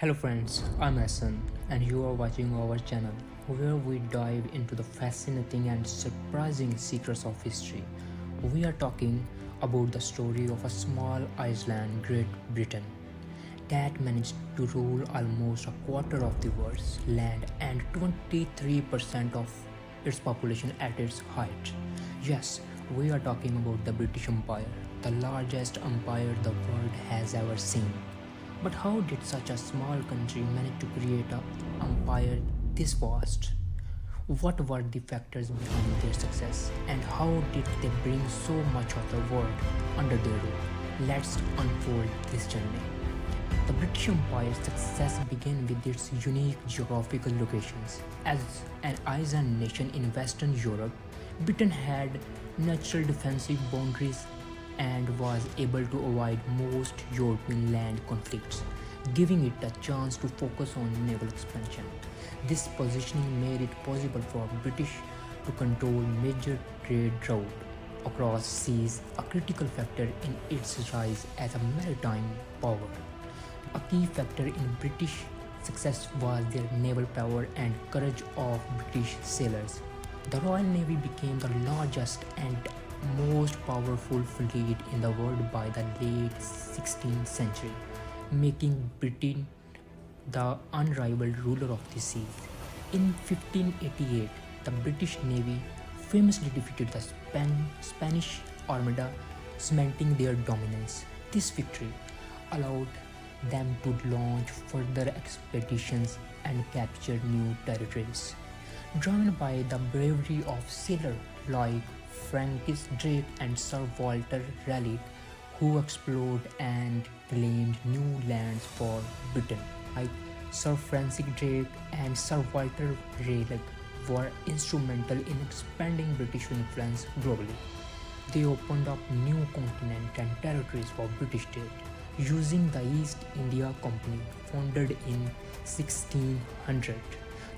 Hello friends, I'm Hassan and you are watching our channel where we dive into the fascinating and surprising secrets of history. We are talking about the story of a small island, Great Britain, that managed to rule almost a quarter of the world's land and 23% of its population at its height. Yes, we are talking about the British Empire, the largest empire the world has ever seen. But how did such a small country manage to create an empire this vast? What were the factors behind their success, and how did they bring so much of the world under their rule? Let's unfold this journey. The British Empire's success began with its unique geographical locations. As an island nation in Western Europe, Britain had natural defensive boundaries and was able to avoid most European land conflicts, giving it a chance to focus on naval expansion. This positioning made it possible for British to control major trade routes across seas, a critical factor in its rise as a maritime power. A key factor in British success was their naval power and courage of British sailors. The Royal Navy became the largest and most powerful fleet in the world by the late 16th century, making Britain the unrivaled ruler of the seas. In 1588, the British Navy famously defeated the Spanish Armada, cementing their dominance. This victory allowed them to launch further expeditions and capture new territories. Driven by the bravery of sailors like Francis Drake and Sir Walter Raleigh, who explored and claimed new lands for Britain. Like Sir Francis Drake and Sir Walter Raleigh were instrumental in expanding British influence globally. They opened up new continents and territories for British trade, using the East India Company, founded in 1600,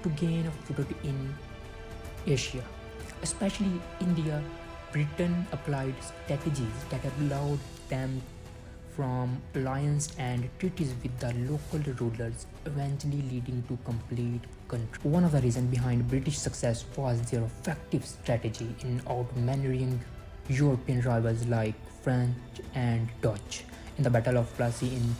to gain a foothold in Asia. Especially India, Britain applied strategies that allowed them from alliance and treaties with the local rulers, eventually leading to complete control. One of the reasons behind British success was their effective strategy in outmaneuvering European rivals like French and Dutch. In the Battle of Plassey in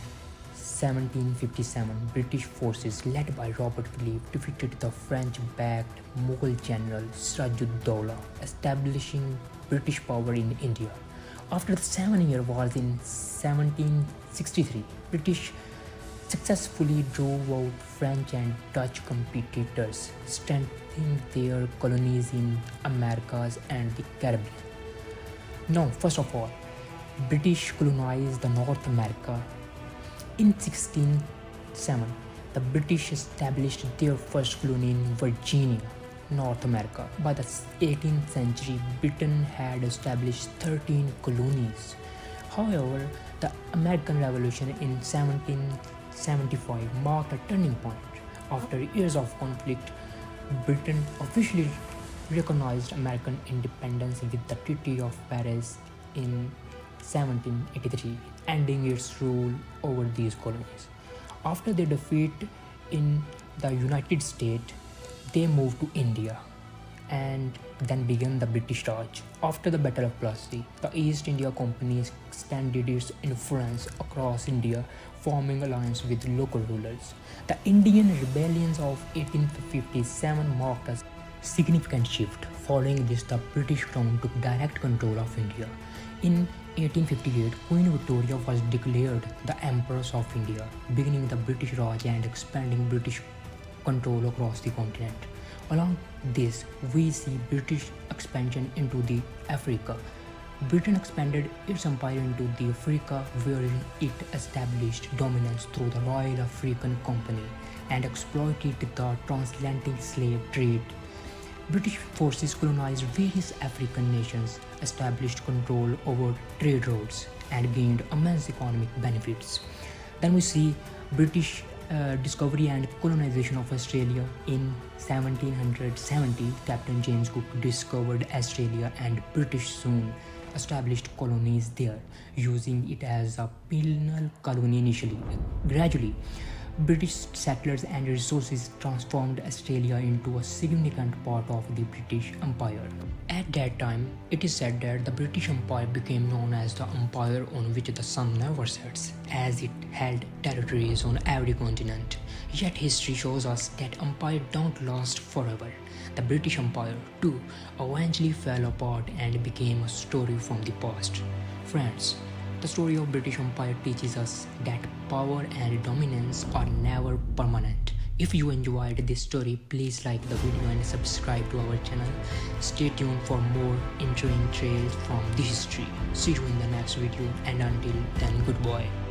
1757, British forces led by Robert Clive defeated the French-backed Mughal general Siraj-ud-Dowlah, establishing British power in India. After the Seven-Year Wars in 1763, British successfully drove out French and Dutch competitors, strengthening their colonies in Americas and the Caribbean. Now, first of all, British colonized the North America. In 1607, the British established their first colony in Virginia, North America. By the 18th century, Britain had established 13 colonies. However, the American Revolution in 1775 marked a turning point. After years of conflict, Britain officially recognized American independence with the Treaty of Paris in 1783, ending its rule over these colonies. After their defeat in the United States, they moved to India and then began the British Raj. After the Battle of Plassey, the East India Company extended its influence across India, forming alliance with local rulers. The Indian rebellions of 1857 marked a significant shift. Following this, the British Crown took direct control of India. In 1858, Queen Victoria was declared the Empress of India, beginning the British Raj and expanding British control across the continent. Along this, we see British expansion into the Africa. Britain expanded its empire into the Africa, wherein it established dominance through the Royal African Company and exploited the transatlantic slave trade. British forces colonized various African nations, established control over trade routes, and gained immense economic benefits. Then we see British discovery and colonization of Australia. In 1770, Captain James Cook discovered Australia and British soon established colonies there, using it as a penal colony initially. Gradually, British settlers and resources transformed Australia into a significant part of the British Empire. At that time, it is said that the British Empire became known as the empire on which the sun never sets, as it held territories on every continent. Yet history shows us that empires don't last forever. The British Empire, too, eventually fell apart and became a story from the past. Friends, the story of British Empire teaches us that power and dominance are never permanent. If you enjoyed this story, please like the video and subscribe to our channel. Stay tuned for more intriguing tales from the history. See you in the next video, and until then, goodbye.